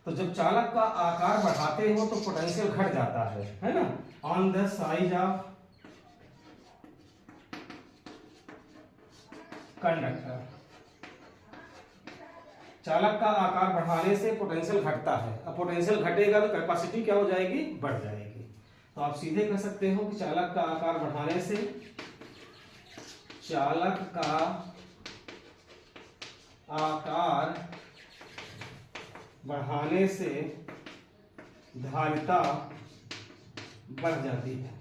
तो जब चालक का आकार बढ़ाते हो तो पोटेंशियल घट जाता है ना। On the size of conductor, चालक का आकार बढ़ाने से पोटेंशियल घटता है। अब पोटेंशियल घटेगा तो कैपेसिटी क्या हो जाएगी, बढ़ जाएगी। तो आप सीधे कह सकते हो कि चालक का आकार बढ़ाने से, चालक का आकार बढ़ाने से धारिता बढ़ जाती है।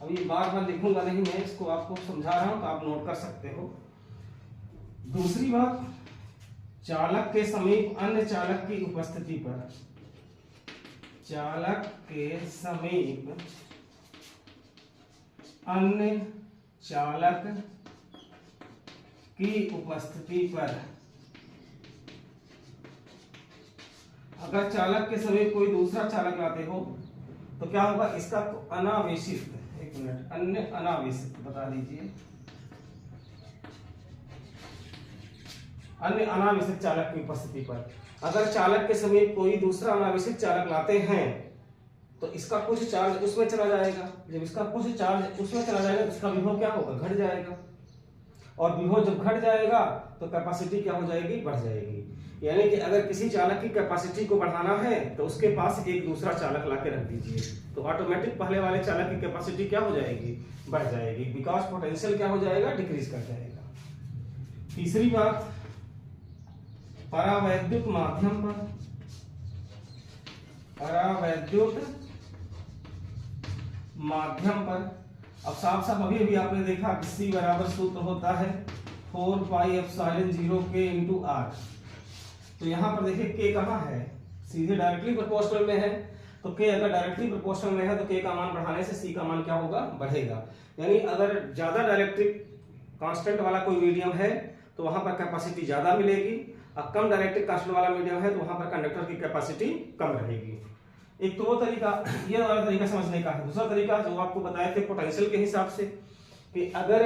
अब ये बार बार लिखूंगा नहीं मैं, इसको आपको समझा रहा हूं तो आप नोट कर सकते हो। दूसरी बात, चालक के समीप अन्य चालक की उपस्थिति पर, चालक के समीप अन्य चालक की उपस्थिति पर, अगर चालक के समीप कोई दूसरा चालक लाते हो तो क्या होगा, इसका तो अनावेशित, एक मिनट, अन्य अनावेशित बता दीजिए, अन्य अनावेशित चालक की उपस्थिति पर अगर चालक के समीप कोई दूसरा अनावेशित चालक लाते हैं तो इसका कुछ चार्ज उसमें चला जाएगा। जब इसका कुछ चार्ज उसमें चला जाएगा तो इसका विभव क्या होगा, घट जाएगा। और विभव जब घट जाएगा तो कैपेसिटी क्या हो जाएगी, बढ़ जाएगी। यानी कि अगर किसी चालक की कैपेसिटी को बढ़ाना है तो उसके पास एक दूसरा चालक ला के रख दीजिए, तो ऑटोमेटिक पहले वाले चालक की कैपेसिटी क्या हो जाएगी, बढ़ जाएगी, बिकॉज पोटेंशियल क्या हो जाएगा, डिक्रीज कर जाएगा। तीसरी बात, परावैद्युत माध्यम पर, परावैद्युत माध्यम पर, अब साफ साफ अभी अभी आपने देखा कि C बराबर सूत्र होता है 4 pi epsilon 0 K into R. तो यहाँ पर देखिए K कहाँ है, सीधे डायरेक्टली प्रोपोर्शनल में है। तो K अगर डायरेक्टली प्रोपोर्शनल में है तो K का मान बढ़ाने से C का मान क्या होगा, बढ़ेगा। यानी अगर ज्यादा डायरेक्ट्रिक कांस्टेंट वाला कोई मीडियम है तो वहां पर कैपेसिटी ज्यादा मिलेगी, और कम डायरेक्ट्रिक कांस्टेंट वाला मीडियम है तो वहां पर कंडक्टर की कैपेसिटी कम रहेगी। एक तो वो तरीका, ये वाला तरीका समझने का है। दूसरा तरीका जो आपको बताए थे पोटेंशियल के हिसाब से, कि अगर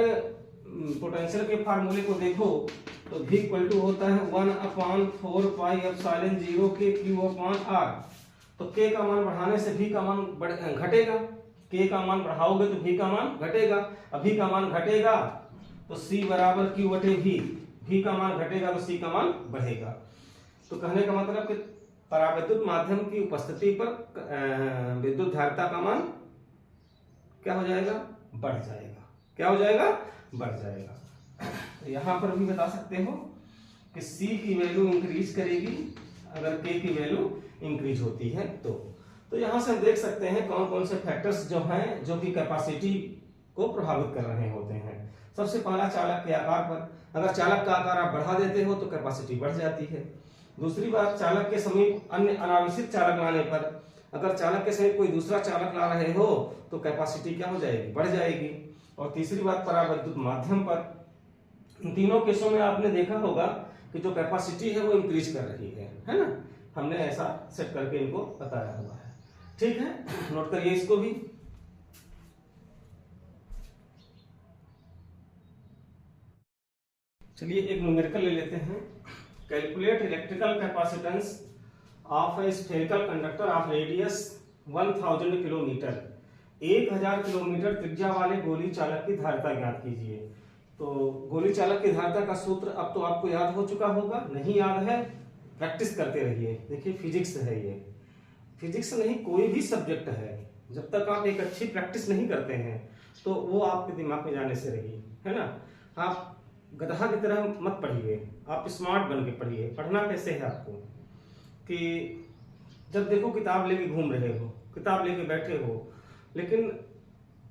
पोटेंशियल के फार्मूले को देखो तो V इक्वल टू होता है 1/4 पाई epsilon 0 K Q upon R। तो K का मान बढ़ाने से V का मान घटेगा, K का मान बढ़ाओगे तो V का मान घटेगा, अब V का मान घटेगा तो C बराबर Q बटे V, V का मान घटेगा तो C का मान बढ़ेगा। तो कहने का मतलब कि परावैद्युत माध्यम की उपस्थिति पर विद्युत धारिता का मान क्या हो जाएगा, बढ़ जाएगा। क्या हो जाएगा, बढ़ जाएगा। तो यहाँ पर भी बता सकते हो कि C की वैल्यू इंक्रीज करेगी अगर K की वैल्यू इंक्रीज होती है तो यहाँ से हम देख सकते हैं कौन कौन से फैक्टर्स जो हैं जो कि कैपेसिटी को प्रभावित कर रहे होते हैं। सबसे पहला, चालक के आकार पर, अगर चालक का आकार आप बढ़ा देते हो तो कैपेसिटी बढ़ जाती है। दूसरी बात, चालक के समीप अन्य अनावश्यक चालक लाने पर, अगर चालक के समीप कोई दूसरा चालक ला रहे हो तो कैपेसिटी क्या हो जाएगी, बढ़ जाएगी। और तीसरी बात, परावैद्युत माध्यम पर, इन तीनों केसों में आपने देखा होगा कि जो कैपेसिटी है वो इंक्रीज कर रही है ना। हमने ऐसा सेट करके इनको बताया हुआ है, ठीक है, नोट करिए इसको भी। चलिए एक न्यूमेरिकल ले लेते हैं। Calculate electrical capacitance of A spherical conductor of radius 1000 kilometre. 1000 kilometre त्रिज्या वाले गोली चालक की धारिता ज्ञात कीजिए। तो गोली चालक की धारिता का सूत्र अब तो आपको याद हो चुका होगा, नहीं याद है प्रैक्टिस करते रहिए। देखिए फिजिक्स है ये, फिजिक्स नहीं कोई भी सब्जेक्ट है, जब तक आप एक अच्छी प्रैक्टिस नहीं करते हैं तो वो आपके दिमाग में जाने से रही, है ना। आप गधा की तरह मत पढ़िए, आप स्मार्ट बन के पढ़िए। पढ़ना कैसे है आपको कि जब देखो किताब लेके घूम रहे हो, किताब लेके बैठे हो, लेकिन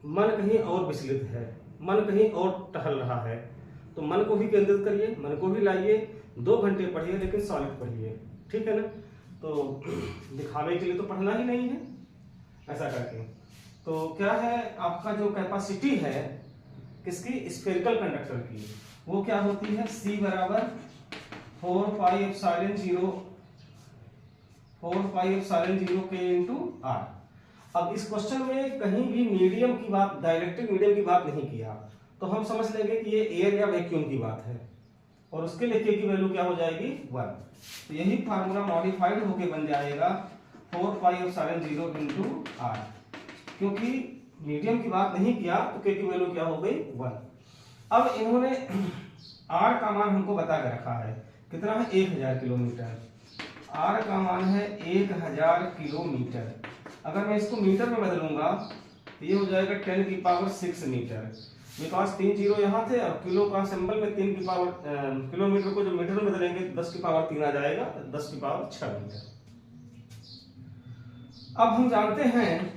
मन कहीं और विचलित है, मन कहीं और टहल रहा है, तो मन को भी केंद्रित करिए, मन को भी लाइए, 2 घंटे पढ़िए लेकिन सॉलिड पढ़िए, ठीक है ना। तो दिखावे के लिए तो पढ़ना ही नहीं है ऐसा करके। तो क्या है, आपका जो कैपेसिटी है किसकी, स्फेरिकल कंडक्टर की, वो क्या होती है, C बराबर 4 K इंटू R। अब इस क्वेश्चन में कहीं भी मीडियम की बात, डाइलेक्ट्रिक मीडियम की बात नहीं किया, तो हम समझ लेंगे कि ये एयर या वैक्यूम की बात है, और उसके लिए K की वैल्यू क्या हो जाएगी, 1। तो यही फार्मूला मॉडिफाइड होके बन जाएगा 4πε0 इंटू R। क्योंकि मीडियम की बात नहीं किया तो K की वैल्यू क्या हो गई, 1। अब इन्होंने R का मान हमको बता के रखा है, कितना है, 1000 किलोमीटर। R का मान है 1000 किलोमीटर। अगर मैं इसको मीटर में बदलूंगा तो ये हो जाएगा 10 की पावर 6 मीटर। मेरे पास 3 जीरो यहाँ थे, और किलो का सिंबल में 3 की पावर, किलोमीटर को जब मीटर में बदलेंगे 10 की पावर 3 आ जाएगा, 10 की पावर 6 मीटर। अब हम जानते हैं,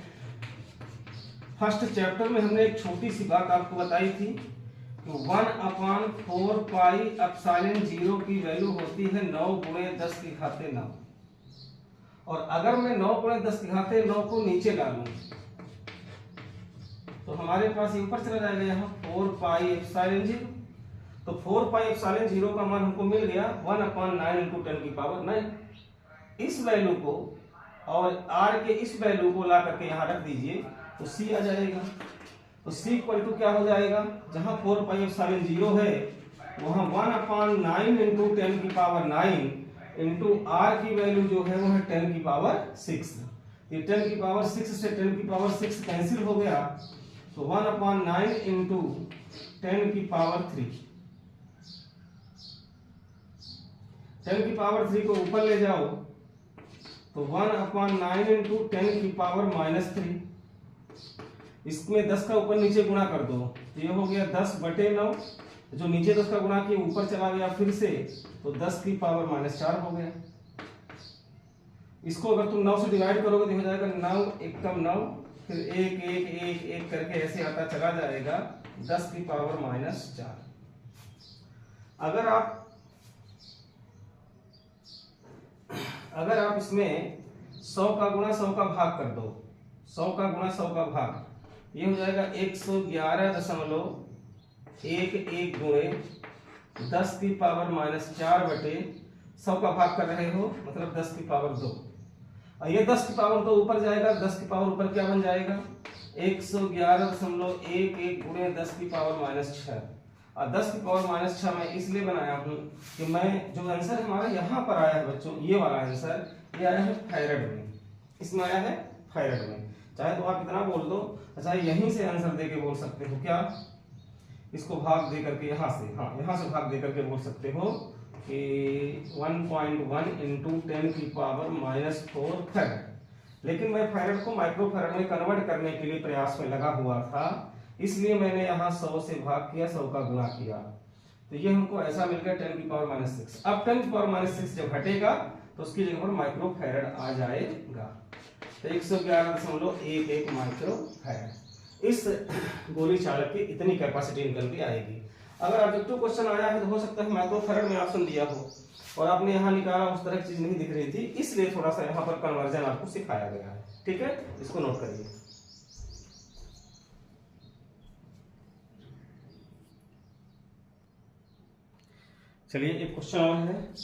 फर्स्ट चैप्टर में हमने एक छोटी सी बात आपको बताई थी कि 1/4πε0 की वैल्यू होती है 9 × 10⁻9। और अगर मैं 9 × 10⁻9 को नीचे डालूं तो हमारे पास ये ऊपर चला जाएगा, यहाँ 4πε0। तो 4πε0 का मान हमको मिल गया 1/9 × 10⁹। इस वैल्यू को और R के इस वैल्यू को ला करके यहाँ रख दीजिए तो C आ जाएगा। तो C इक्वल टू क्या हो जाएगा, जहां 4πε0 है वहां 1/9 × 10⁹ इंटू R की वैल्यू जो है वो है 10⁶। ये 10⁶ से 10⁶ कैंसिल हो गया, तो 1/9 × 10⁻3। 10⁻3 को ऊपर ले जाओ तो 1/9 × 10⁻−3। इसमें 10 का ऊपर नीचे गुणा कर दो तो ये हो गया 10/9। जो नीचे 10 का गुणा किया ऊपर चला गया फिर से, तो 10⁻⁻4 हो गया। इसको अगर तुम 9 से डिवाइड करोगे तो हो जाएगा 9 एकम 9, फिर 1 1 1 1 करके ऐसे आता चला जाएगा 10⁻⁻4। अगर आप इसमें 100 का गुणा 100 का भाग कर दो, 100 का गुणा 100 का भाग, ये हो जाएगा 111.11 गुणे 10⁻⁻4 बटे 100 का भाग कर रहे हो, मतलब 10⁻2। और ये 10⁻2 ऊपर जाएगा, 10 ऊपर क्या बन जाएगा, 111.11 गुणे 10⁻6। और 10⁻6 मैं इसलिए बनाया हूँ कि मैं जो आंसर हमारा यहाँ पर आया है बच्चों, ये वाला आंसर ये आया है फैरेड में, इसमें आया है फैरेड में। चाहे तो आप इतना बोल दो, चाहे यहीं से आंसर दे के बोल सकते हो, क्या इसको भाग दे करके यहाँ से, हाँ यहाँ से भाग दे करके बोल सकते हो कि 1.1 × 10⁻⁻4 फैरेड। लेकिन मैं फैरेड को माइक्रो फैरेड में कन्वर्ट करने के लिए प्रयास में लगा हुआ था, इसलिए मैंने यहाँ 100 से भाग किया, 100 का गुणा किया, तो ये हमको ऐसा मिल गया 10⁻⁻6। अब 10⁻⁻6 जब हटेगा तो उसकी जगह पर माइक्रो फैरेड आ जाएगा, तो 111.11 माइक्रो फैरेड। इस गोली चालक की इतनी कैपेसिटी निकल के आएगी। अगर ऑब्जेक्टिव क्वेश्चन आया है तो हो सकता है माइक्रो फैरेड में ऑप्शन दिया हो और आपने यहाँ निकाला, उस तरह की चीज नहीं दिख रही थी, इसलिए थोड़ा सा यहाँ पर कन्वर्जन आपको सिखाया गया है। ठीक है, इसको नोट करिए। चलिए एक क्वेश्चन और है।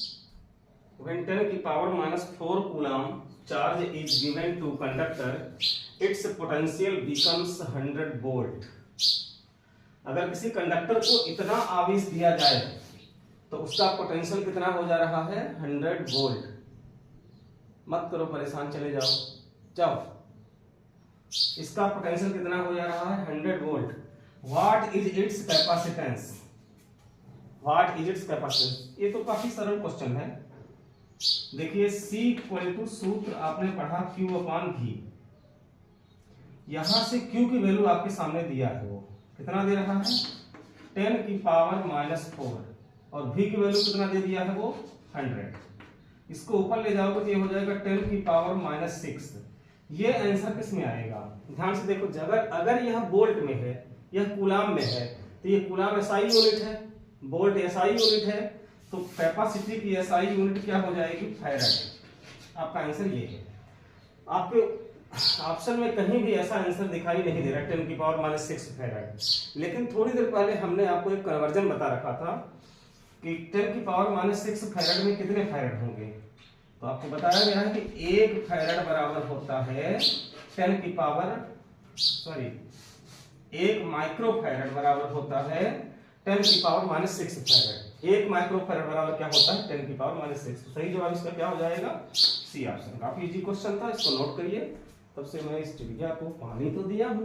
When 10⁻⁻4 coulomb charge is given to conductor, its potential becomes 100 volt। अगर किसी कंडक्टर को इतना आवेश दिया जाए तो उसका पोटेंशियल कितना हो जा रहा है, 100 वोल्ट। मत करो परेशान, चले जाओ। इसका पोटेंशियल कितना हो जा रहा है, 100 volt. What is it's capacitance, ये तो काफी सरल क्वेश्चन है। देखिए C = सूत्र आपने पढ़ा Q/V। यहां से Q की वैल्यू आपके सामने दिया है, वो कितना दे रहा है, 10⁻⁻4, और V की वैल्यू कितना दे दिया है, वो 100। इसको ऊपर ले जाओगे तो ये हो जाएगा 10 की पावर -6। ये आंसर किस में आएगा? ध्यान से देखो, अगर यह वोल्ट में है, यह कूलाम में है, तो ये कूलाम SI यूनिट है, वोल्ट SI यूनिट है, तो कैपेसिटी की SI यूनिट क्या हो जाएगी? फैराड। आपका आंसर ये है। आपके ऑप्शन में कहीं भी ऐसा आंसर दिखाई नहीं दे रहा 10 की पावर -6 फैराड। लेकिन थोड़ी देर पहले हमने आपको एक कन्वर्जन बता रखा था कि 10 की पावर -6 फैराड में कितने फैराड होंगे। तो आपको बताया गया है कि 1 फैराड बराबर होता है 10 की पावर 1 माइक्रो फैराड बराबर होता है 10 की पावर -6 फैराड। 1 माइक्रो फैराड बराबर क्या होता है? 10 की पावर -6। सही जवाब इसका क्या हो जाएगा? C option. काफी इजी क्वेश्चन था, इसको नोट करिए। तब से मैं इस चिड़िया को पानी तो दिया हूं,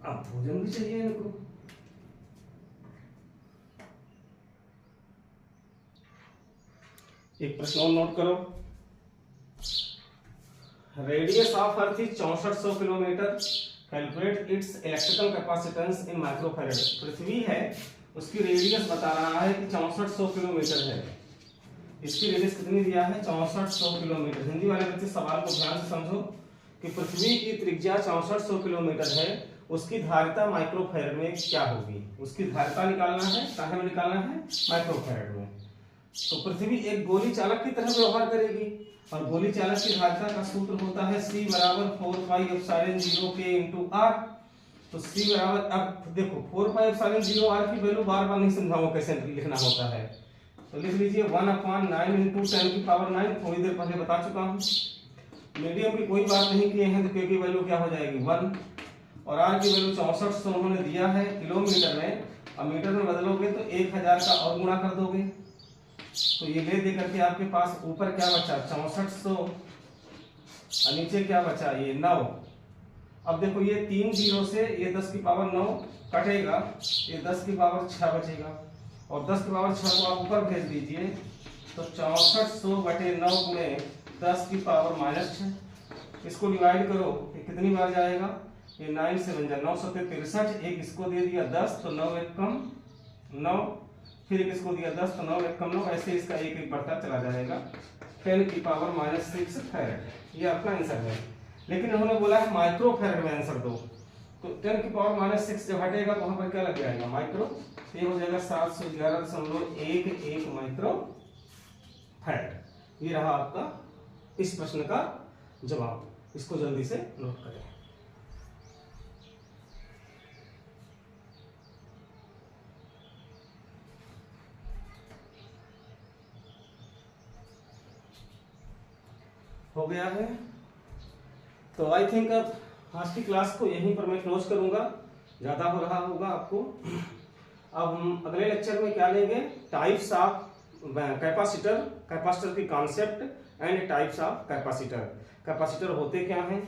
अब भोजन भी चाहिए इनको। एक प्रश्न और नोट करो। Radius of earth is 6400 kilometre. Calculate its electrical capacitance in microfarad. पृथ्वी है, उसकी रेडियस बता रहा है कि 6400 किलोमीटर है। इसकी रेडियस कितनी दिया है? 6400 किलोमीटर। हिंदी वाले बच्चे सवाल को ध्यान से समझो कि पृथ्वी की त्रिज्या 6400 किलोमीटर है, उसकी धारिता माइक्रोफैराड में क्या होगी? उसकी धारिता निकालना है, काहे में निकालना है? माइक्रोफैराड में। तो पृथ्वी एक गोली चालक की तरह व्यवहार करेगी, और गोली चालक की धारिता का सूत्र होता है C बराबर 4πε0K × R। तो C बराबर, अब देखो 4πε0R की वैल्यू बार बार नहीं समझाऊंगा कैसे लिखना होता है, तो लिख लीजिए 1/9 × 10 की पावर 9। थोड़ी देर पहले बता चुका हूँ। मीडियम की कोई बात नहीं किए हैं, तो K की वैल्यू क्या हो जाएगी? 1, और R की वैल्यू 6400 उन्होंने दिया है किलोमीटर में, अब मीटर में बदलोगे तो 1000 का और गुणा कर दोगे, तो ये ले दे करके आपके पास ऊपर क्या बचा? 6400, और नीचे क्या बचा? ये 9। अब देखो ये 3 जीरो से ये 10 की पावर 9 कटेगा, ये 10 की पावर 6 बचेगा, और 10 की पावर 6 को आप ऊपर भेज दीजिए, तो 6400 बटे 9 गुणे 10 की पावर -6। इसको डिवाइड करो, ये कितनी बार जाएगा? ये 9 से बन जाए 9 7 63। एक इसको दे दिया 10, तो 9 1 कम 9, फिर एक इसको दिया 10, तो 9 1 कम 9, ऐसे इसका एक एक बढ़ता चला जाएगा। 10 की पावर -6 फैराड, ये आपका आंसर है। लेकिन उन्होंने बोला है माइक्रो फैराड में आंसर दो, तो 10 की पावर -6 जब हटेगा तो वहां पर क्या लग जाएगा? माइक्रो। तो ये हो जाएगा 711.11 माइक्रो फैराड। ये रहा आपका इस प्रश्न का जवाब। इसको जल्दी से नोट करें। हो गया है, तो आई थिंक अब आज की क्लास को यहीं पर मैं क्लोज करूंगा, ज़्यादा हो रहा होगा आपको। अब हम अगले लेक्चर में क्या लेंगे? टाइप्स ऑफ कैपेसिटर, कैपेसिटर की concept and types of capacitor. Capacitor होते क्या हैं,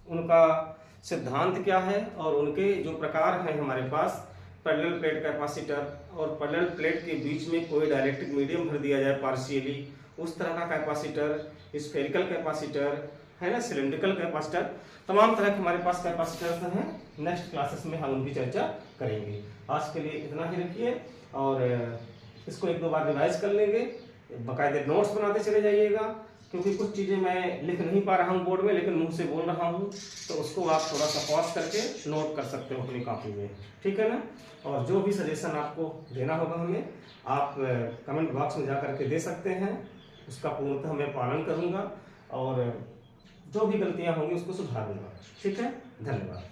उनका सिद्धांत क्या है, और उनके जो प्रकार हैं हमारे पास, पैरेलल प्लेट कैपेसिटर, और पैरेलल प्लेट के बीच में कोई डाइलेक्ट्रिक मीडियम भर दिया जाए पार्शियली, उस तरह का कैपेसिटर, स्फेरिकल कैपेसिटर है ना, सिलिंड्रिकल कैपेसिटर, तमाम तरह के हमारे पास कैपेसिटर्स हैं। नेक्स्ट क्लासेस में हम उनकी चर्चा करेंगे। आज के लिए इतना ही रखिए, और इसको 1-2 बार रिवाइज कर लेंगे, बाकायदे नोट्स बनाते चले जाइएगा, क्योंकि कुछ चीज़ें मैं लिख नहीं पा रहा हूँ बोर्ड में, लेकिन मुंह से बोल रहा हूँ, तो उसको आप थोड़ा सा पॉज करके नोट कर सकते हो अपनी कॉपी में, ठीक है ना। और जो भी सजेशन आपको देना होगा हमें, आप कमेंट बॉक्स में जा करके दे सकते हैं, उसका पूर्णतः मैं पालन करूँगा, और जो भी गलतियाँ होंगी उसको सुधार दूंगा। ठीक है, धन्यवाद।